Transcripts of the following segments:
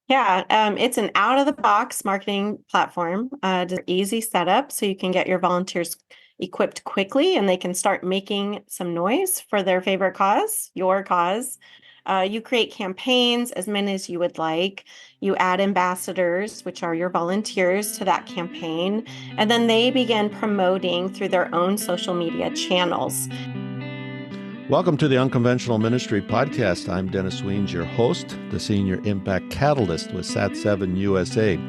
Yeah, it's an out-of-the-box marketing platform. It's easy setup, so you can get your volunteers equipped quickly, and they can start making some noise for their favorite cause, your cause. You create campaigns, as many as you would like. You add ambassadors, which are your volunteers, to that campaign, and then they begin promoting through their own social media channels. Welcome to the Unconventional Ministry Podcast. I'm Dennis Weens, your host, the Senior Impact Catalyst with Sat7 USA.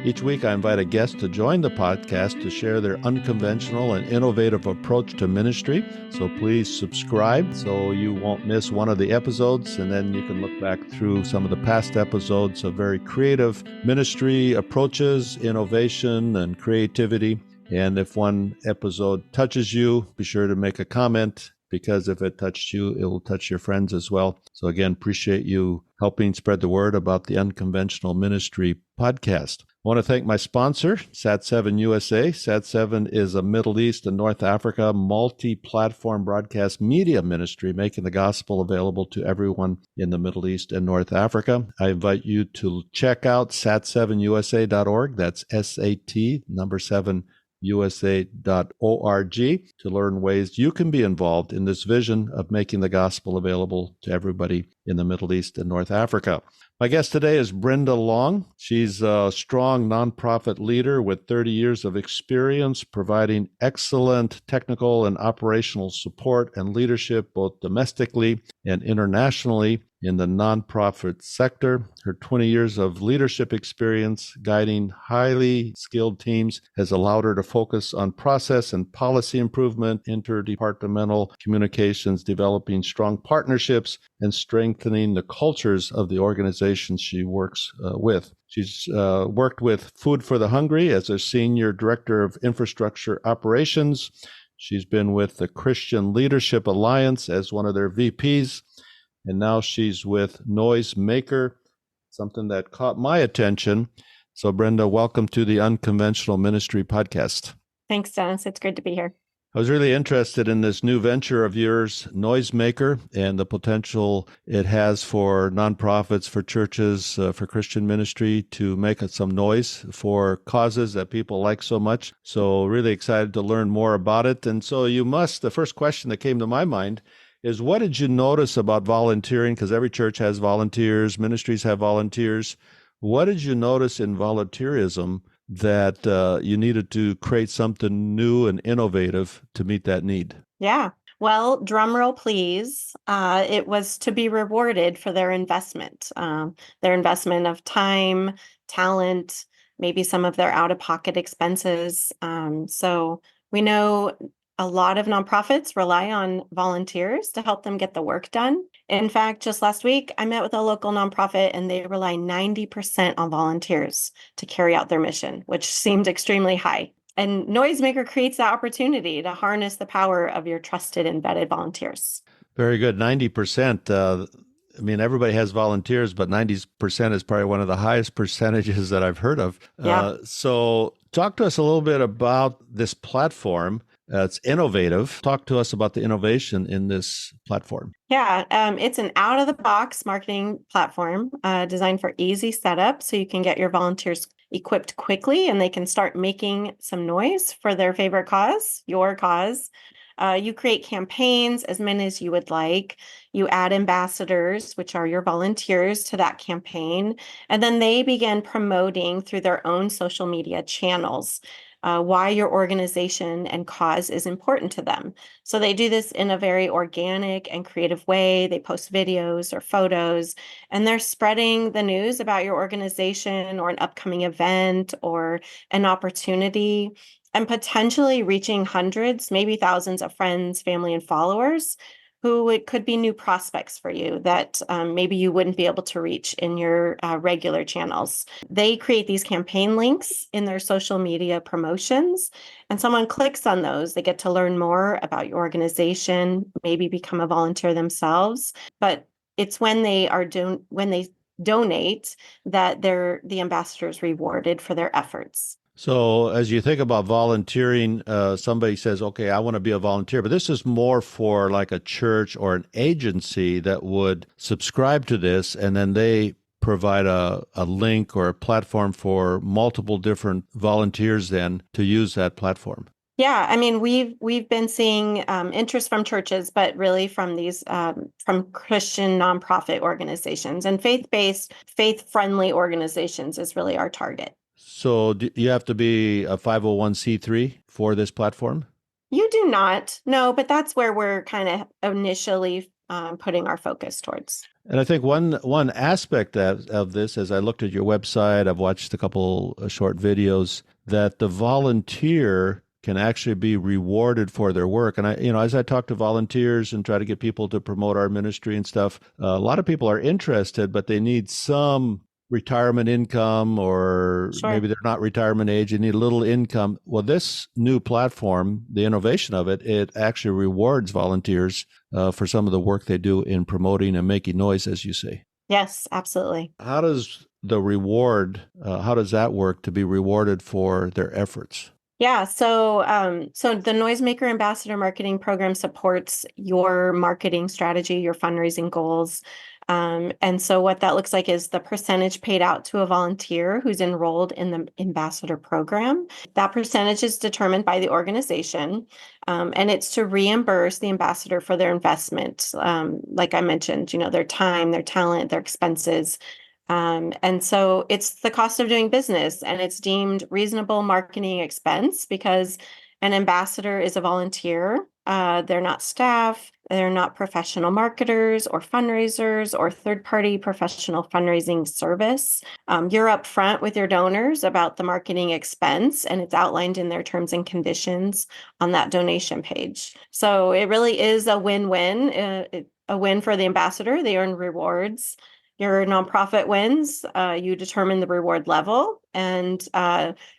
Each week, I invite a guest to join the podcast to share their unconventional and innovative approach to ministry. So please subscribe so you won't miss one of the episodes, and then you can look back through some of the past episodes of very creative ministry approaches, innovation, and creativity. And if one episode touches you, be sure to make a comment, because if it touched you, it will touch your friends as well. So again, appreciate you helping spread the word about the Unconventional Ministry Podcast. I want to thank my sponsor, Sat7 USA. Sat7 is a Middle East and North Africa multi-platform broadcast media ministry, making the gospel available to everyone in the Middle East and North Africa. I invite you to check out sat7usa.org. That's SAT, number 7, usa.org, to learn ways you can be involved in this vision of making the gospel available to everybody in the Middle East and North Africa. My guest today is Brenda Long. She's a strong nonprofit leader with 30 years of experience providing excellent technical and operational support and leadership both domestically and internationally in the nonprofit sector. Her 20 years of leadership experience guiding highly skilled teams has allowed her to focus on process and policy improvement, interdepartmental communications, developing strong partnerships, and strengthening the cultures of the organizations she works with. She's worked with Food for the Hungry as a Senior Director of Infrastructure Operations. She's been with the Christian Leadership Alliance as one of their VPs. And now she's with Noisemaker, something that caught my attention. So Brenda, welcome to the Unconventional Ministry Podcast. Thanks, Dennis. It's great to be here. I was really interested in this new venture of yours, Noisemaker, and the potential it has for nonprofits, for churches, for Christian ministry to make some noise for causes that people like so much. So really excited to learn more about it. And so the first question that came to my mind is, what did you notice about volunteering? Because every church has volunteers, ministries have volunteers. What did you notice in volunteerism that you needed to create something new and innovative to meet that need? Yeah. Well, drum roll, please. It was to be rewarded for their investment of time, talent, maybe some of their out-of-pocket expenses. So we know a lot of nonprofits rely on volunteers to help them get the work done. In fact, just last week, I met with a local nonprofit and they rely 90% on volunteers to carry out their mission, which seemed extremely high. And Noisemaker creates that opportunity to harness the power of your trusted and vetted volunteers. Very good. 90%. Everybody has volunteers, but 90% is probably one of the highest percentages that I've heard of. Yeah. So talk to us a little bit about this platform. It's innovative. Talk to us about the innovation in this platform. Yeah, it's an out-of-the-box marketing platform designed for easy setup, so you can get your volunteers equipped quickly and they can start making some noise for their favorite cause, your cause. You create campaigns, as many as you would like. You add ambassadors, which are your volunteers, to that campaign, and then they begin promoting through their own social media channels why your organization and cause is important to them. So they do this in a very organic and creative way. They post videos or photos, and they're spreading the news about your organization or an upcoming event or an opportunity, and potentially reaching hundreds, maybe thousands of friends, family, and followers who it could be new prospects for you that maybe you wouldn't be able to reach in your regular channels. They create these campaign links in their social media promotions, and someone clicks on those. They get to learn more about your organization, maybe become a volunteer themselves. But it's when they donate that the ambassadors rewarded for their efforts. So as you think about volunteering, somebody says, okay, I want to be a volunteer, but this is more for like a church or an agency that would subscribe to this, and then they provide a link or a platform for multiple different volunteers then to use that platform. Yeah, I mean, we've been seeing interest from churches, but really from these from Christian nonprofit organizations and faith-based, faith-friendly organizations is really our target. So do you have to be a 501c3 for this platform? You do not, no, but that's where we're kind of initially putting our focus towards. And I think one aspect of this, as I looked at your website, I've watched a couple of short videos, that the volunteer can actually be rewarded for their work. And as I talk to volunteers and try to get people to promote our ministry and stuff, a lot of people are interested, but they need some retirement income, or Sure. maybe they're not retirement age, they need a little income. Well, this new platform, the innovation of it actually rewards volunteers for some of the work they do in promoting and making noise, as you say. Yes, absolutely. How does the reward, how does that work to be rewarded for their efforts? Yeah, so the Noisemaker Ambassador Marketing Program supports your marketing strategy, your fundraising goals. And so what that looks like is the percentage paid out to a volunteer who's enrolled in the ambassador program. That percentage is determined by the organization, and it's to reimburse the ambassador for their investment. Like I mentioned, their time, their talent, their expenses. And so it's the cost of doing business, and it's deemed reasonable marketing expense because an ambassador is a volunteer. They're not staff, they're not professional marketers or fundraisers or third-party professional fundraising service. You're upfront with your donors about the marketing expense, and it's outlined in their terms and conditions on that donation page. So it really is a win-win, a win for the ambassador. They earn rewards. Your nonprofit wins, you determine the reward level and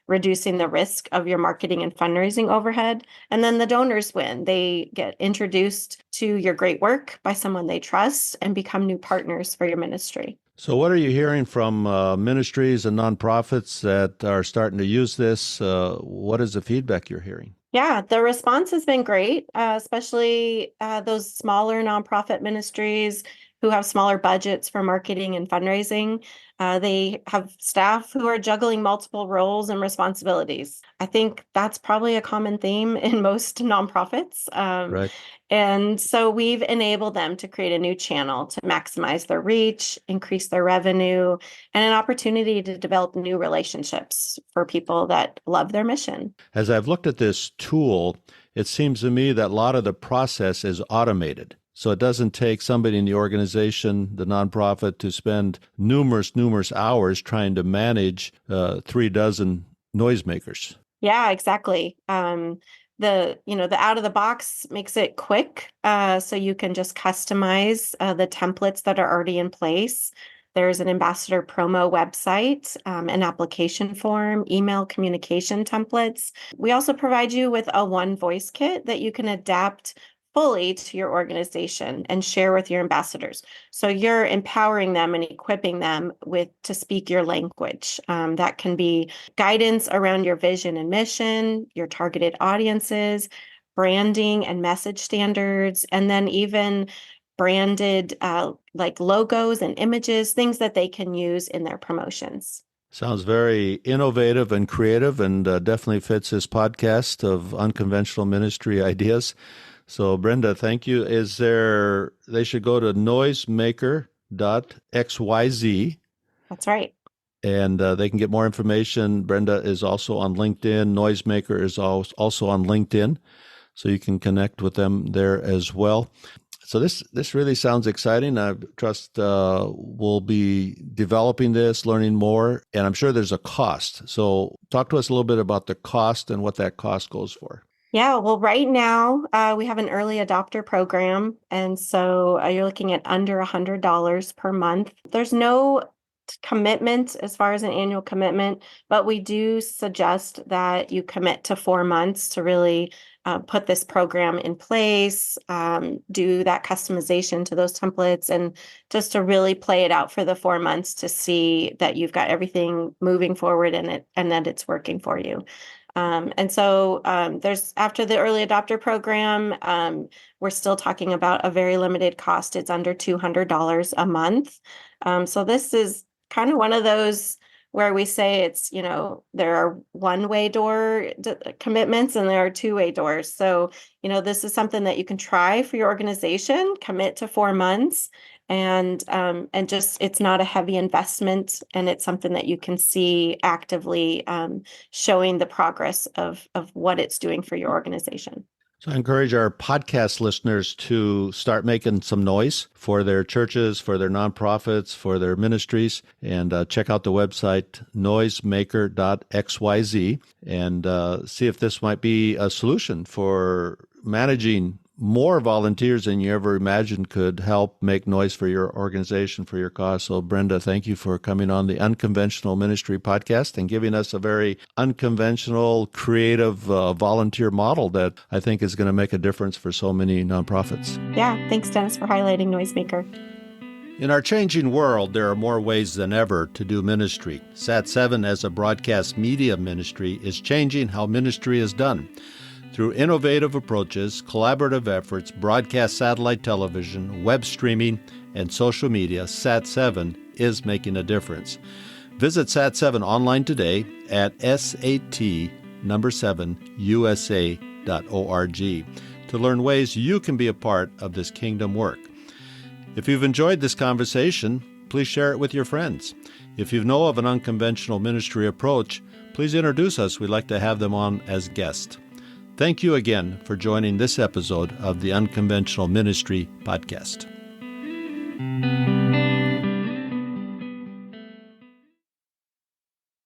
reducing the risk of your marketing and fundraising overhead. And then the donors win. They get introduced to your great work by someone they trust and become new partners for your ministry. So what are you hearing from ministries and nonprofits that are starting to use this? What is the feedback you're hearing? Yeah, the response has been great, especially those smaller nonprofit ministries who have smaller budgets for marketing and fundraising. They have staff who are juggling multiple roles and responsibilities. I think that's probably a common theme in most nonprofits. Right. And so we've enabled them to create a new channel to maximize their reach, increase their revenue, and an opportunity to develop new relationships for people that love their mission. As I've looked at this tool, it seems to me that a lot of the process is automated. So it doesn't take somebody in the organization, the nonprofit, to spend numerous hours trying to manage 36 noisemakers. Yeah, exactly. The out of the box makes it quick, so you can just customize the templates that are already in place. There's an ambassador promo website, an application form, email communication templates. We also provide you with a one voice kit that you can adapt fully to your organization and share with your ambassadors. So you're empowering them and equipping them to speak your language. That can be guidance around your vision and mission, your targeted audiences, branding and message standards, and then even branded like logos and images, things that they can use in their promotions. Sounds very innovative and creative, and definitely fits this podcast of unconventional ministry ideas. So, Brenda, thank you. They should go to noisemaker.xyz. That's right. And they can get more information. Brenda is also on LinkedIn. Noisemaker is also on LinkedIn. So you can connect with them there as well. So this really sounds exciting. I trust we'll be developing this, learning more, and I'm sure there's a cost. So talk to us a little bit about the cost and what that cost goes for. Yeah, well, right now we have an early adopter program. And so you're looking at under $100 per month. There's no commitment as far as an annual commitment, but we do suggest that you commit to 4 months to really put this program in place, do that customization to those templates, and just to really play it out for the 4 months to see that you've got everything moving forward and that it's working for you. And so there's after the early adopter program, we're still talking about a very limited cost. It's under $200 a month. So this is kind of one of those where we say it's, there are one-way door commitments and there are two-way doors. So, this is something that you can try for your organization, commit to 4 months, and just it's not a heavy investment, and it's something that you can see actively showing the progress of what it's doing for your organization. So I encourage our podcast listeners to start making some noise for their churches, for their nonprofits, for their ministries, and check out the website noisemaker.xyz and see if this might be a solution for managing more volunteers than you ever imagined could help make noise for your organization, for your cause. So, Brenda, thank you for coming on the Unconventional Ministry podcast and giving us a very unconventional, creative volunteer model that I think is going to make a difference for so many nonprofits. Yeah, thanks, Dennis, for highlighting Noisemaker. In our changing world, there are more ways than ever to do ministry. Sat7 as a broadcast media ministry is changing how ministry is done. Through innovative approaches, collaborative efforts, broadcast satellite television, web streaming, and social media, Sat7 is making a difference. Visit Sat7 online today at sat7usa.org to learn ways you can be a part of this kingdom work. If you've enjoyed this conversation, please share it with your friends. If you know of an unconventional ministry approach, please introduce us. We'd like to have them on as guests. Thank you again for joining this episode of the Unconventional Ministry Podcast.